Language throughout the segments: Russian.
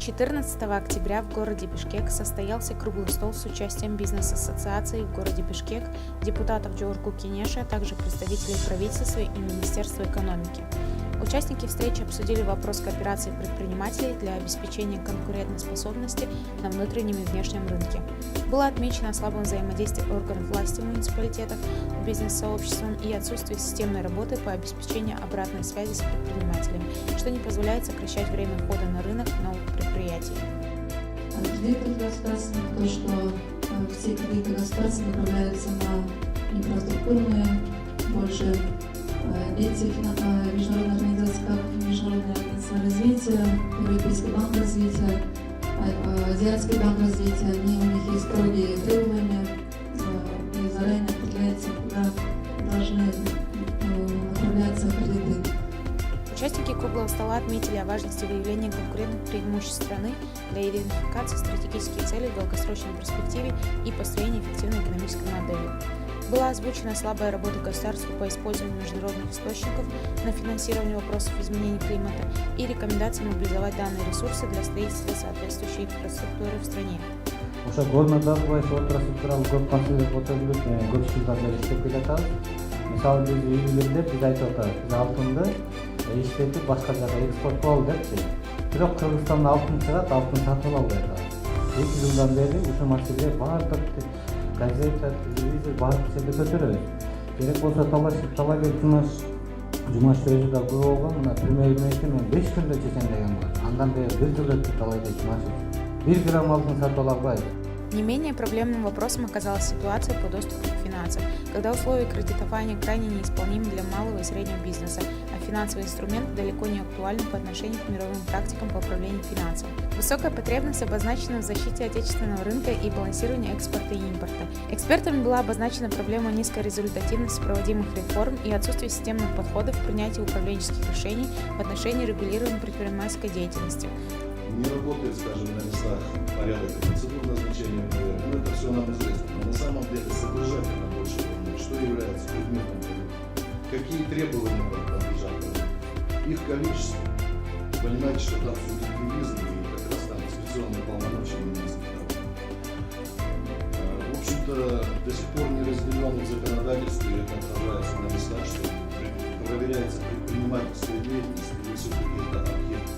14 октября в городе Бишкек состоялся круглый стол с участием бизнес-ассоциаций в городе Бишкек, депутатов Джорку Кенеша, а также представителей правительства и Министерства экономики. Участники встречи обсудили вопрос кооперации предпринимателей для обеспечения конкурентоспособности на внутреннем и внешнем рынке. Было отмечено слабое взаимодействие органов власти муниципалитетов с бизнес-сообществом и отсутствие системной работы по обеспечению обратной связи с предпринимателями, что не позволяет сокращать время входа на рынок новых предприятий. Кредиты государственные, то, что все кредиты государства направляются на инфраструктурные, больше эти международные организации, как Международная организация развития, Европейский банк развития, Азиатский банк развития, у них есть строгие требования, и заранее определяется, куда должны направляться кредиты. Участники круглого стола отметили о важности выявления конкурентных преимуществ страны для идентификации стратегических целей в долгосрочной перспективе и построения эффективной экономической модели. Была озвучена слабая работа государства по использованию международных источников на финансирование вопросов изменения климата и рекомендации мобилизовать данные ресурсы для строительства соответствующей инфраструктуры в стране. Ошо горнодагы инфраструктуралык көп маселе көтөрүлүп, көп жылдар бери иштеп келатабыз. Мисалы биз үй-бүлөлөрдө биз айтып атабыз, биз алтынды иштетип башка жака экспорттоп депчи. Бирок Кыргызстанда алтын чыгат, алтын сатып албай атабыз. 2 жылдан бери ушул маселе баардык газета, телевизор баардык жерде көтөрөбүз. Керек болсо талай жумаш өзү да көп болгон, мына премьер-министр мен 5 күндө чечем деген бар. Андан бери 1 жыл өтүп талайда жумаш 1 грамм алтын сатып ала албайбыз. Не менее проблемным вопросом оказалась ситуация по доступу к финансам, когда условия кредитования крайне неисполнимы для малого и среднего бизнеса, а финансовый инструмент далеко не актуален по отношению к мировым практикам по управлению финансами. Высокая потребность обозначена в защите отечественного рынка и балансировании экспорта и импорта. Экспертами была обозначена проблема низкой результативности проводимых реформ и отсутствие системных подходов к принятию управленческих решений в отношении регулирования предпринимательской деятельности. Не работает, скажем, на местах порядок и процедур назначения МПР. Это все нам известно. Но на самом деле содержательно больше волнует, что является предметом продукта, какие требования подлежат продукту, их количество. Понимаете, что там субъективизм и как раз там дискреционные полномочия министра. В общем-то, до сих пор не разделен в законодательстве, это отражается на местах, что проверяется предпринимательская деятельность, или все-таки это объект.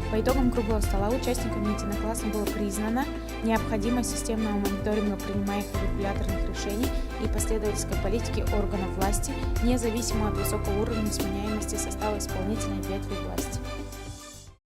По итогам круглого стола участниками единогласно было признано необходимость системного мониторинга принимаемых регуляторных решений и последовательской политики органов власти, независимо от высокого уровня сменяемости состава исполнительной ветви власти.